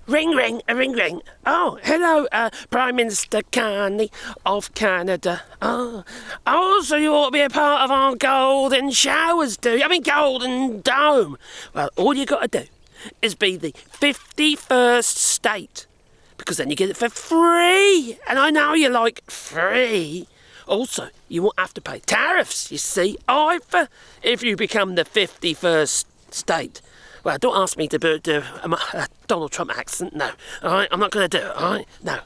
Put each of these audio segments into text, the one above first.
Ring, ring, a ring, ring. Oh, hello, Prime Minister Carney of Canada. Oh, so you ought to be a part of our golden showers, do you? I mean, golden dome. Well, all you got to do is be the 51st state, because then you get it for free. And I know you like free. Also, you won't have to pay tariffs, you see, either, if you become the 51st state. Well, don't ask me to do a Donald Trump accent, no. All right, I'm not going to do it, all right? No.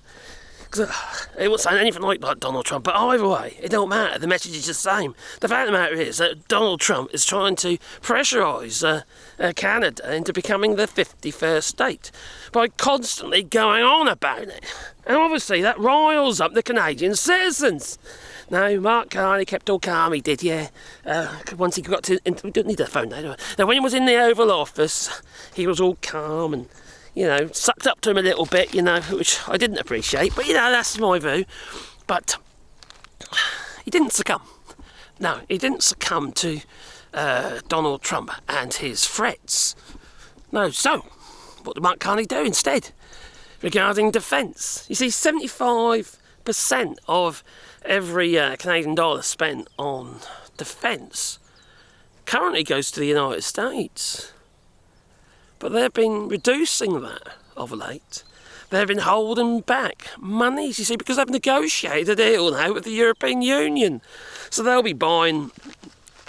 Because it won't sound anything like Donald Trump, but either way, it don't matter. The message is the same. The fact of the matter is that Donald Trump is trying to pressurise Canada into becoming the 51st state by constantly going on about it. And obviously that riles up the Canadian citizens. No, Mark Carney kept all calm, he did, yeah. Once he got to... we don't need a phone now. Now, when he was in the Oval Office, he was all calm and, you know, sucked up to him a little bit, you know, which I didn't appreciate. But, you know, that's my view. But he didn't succumb. No, he didn't succumb to Donald Trump and his threats. No, so, what did Mark Carney do instead? Regarding defence. You see, 75% of every Canadian dollar spent on defence currently goes to the United States. But they've been reducing that of late. They've been holding back monies, you see, because they've negotiated a deal now with the European Union. So they'll be buying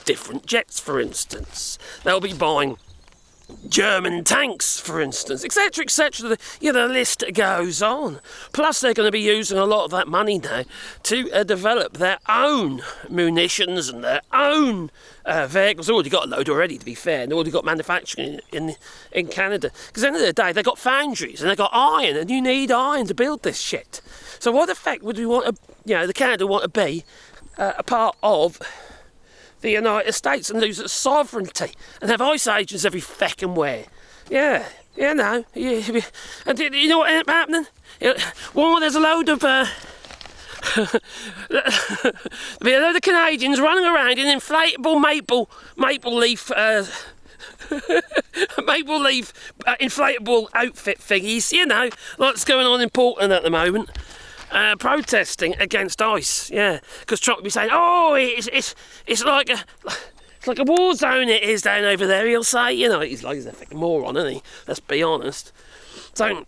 different jets, for instance. They'll be buying German tanks, for instance, etc., etc. The list goes on. Plus, they're going to be using a lot of that money now to develop their own munitions and their own vehicles. They've already got a load already, to be fair. They've already got manufacturing in Canada. Because at the end of the day, they've got foundries and they've got iron, and you need iron to build this shit. So what effect would we want to, the Canada want to be a part of the United States and lose its sovereignty and have ice agents every feckin' where? Yeah, no. Yeah. And you know what ended up happening? Well, there's a load of there'll be a load of Canadians running around in inflatable maple leaf inflatable outfit thingies, you know, like what's going on in Portland at the moment. Protesting against ice, yeah, because Trump would be saying, "Oh, it's like a war zone. It is down over there." He'll say, you know, he's a fucking moron, isn't he? Let's be honest. So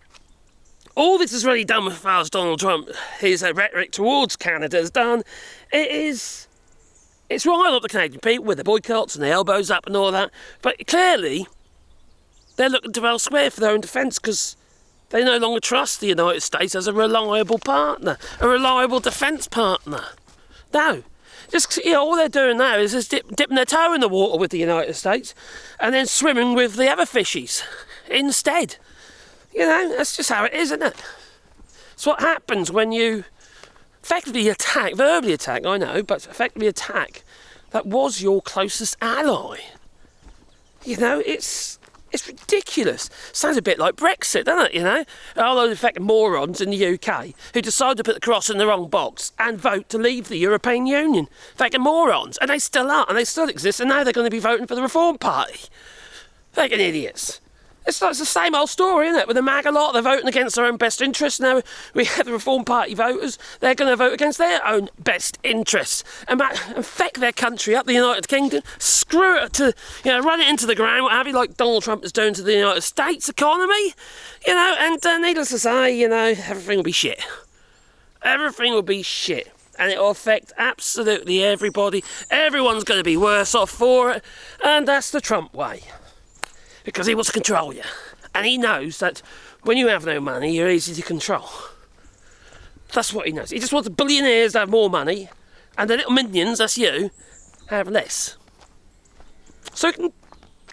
all this is really done as far as Donald Trump, his rhetoric towards Canada has done. It's riled up the Canadian people with the boycotts and the elbows up and all that. But clearly, they're looking to elsewhere for their own defence because they no longer trust the United States as a reliable partner, a reliable defence partner. No. Just, all they're doing now is just dipping their toe in the water with the United States and then swimming with the other fishies instead. You know, that's just how it is, isn't it? It's what happens when you effectively verbally attack, I know, but effectively attack that was your closest ally. You know, it's ridiculous. Sounds a bit like Brexit, doesn't it, you know? All those fucking morons in the UK who decide to put the cross in the wrong box and vote to leave the European Union. Fucking morons. And they still are, and they still exist, and now they're going to be voting for the Reform Party. Fucking idiots. It's the same old story, isn't it? With the MAGA lot, they're voting against their own best interests. Now we have the Reform Party voters. They're going to vote against their own best interests and feck their country up, the United Kingdom. Screw it run it into the ground, what have you, like Donald Trump is doing to the United States economy. You know, and needless to say, you know, everything will be shit. Everything will be shit. And it will affect absolutely everybody. Everyone's going to be worse off for it. And that's the Trump way. Because he wants to control you. And he knows that when you have no money, you're easy to control. That's what he knows. He just wants the billionaires to have more money, and the little minions, that's you, have less. So he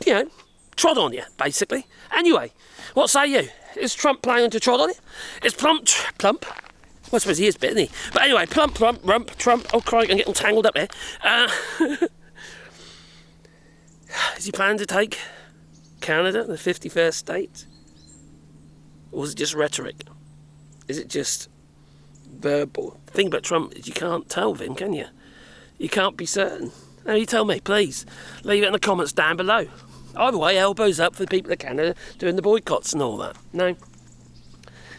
can, trod on you, basically. Anyway, what say you? Is Trump planning to trod on you? Is Plump? Well, I suppose he is a bit, isn't he? But anyway, Trump. Oh, crikey, I'm getting tangled up here. Is he planning to take Canada, the 51st state? Or was it just rhetoric? Is it just verbal? The thing about Trump is you can't tell him, can you? You can't be certain. Now you tell me, please. Leave it in the comments down below. Either way, elbows up for the people of Canada doing the boycotts and all that. No?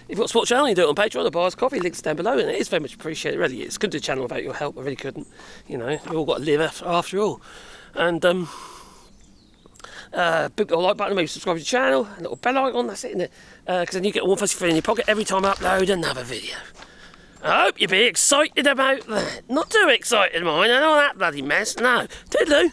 If you've got a sports channel, you do it on Patreon or buy us coffee, links down below, and it is very much appreciated, really. It's good to do a channel without your help, I really couldn't. You know, we've all got to live after all. And, big little like button, maybe subscribe to the channel, a little bell icon, that's it, innit? Because then you get one fuzzy feeling in your pocket every time I upload another video. I hope you'll be excited about that. Not too excited, mind, and all that bloody mess, no. Toodaloo.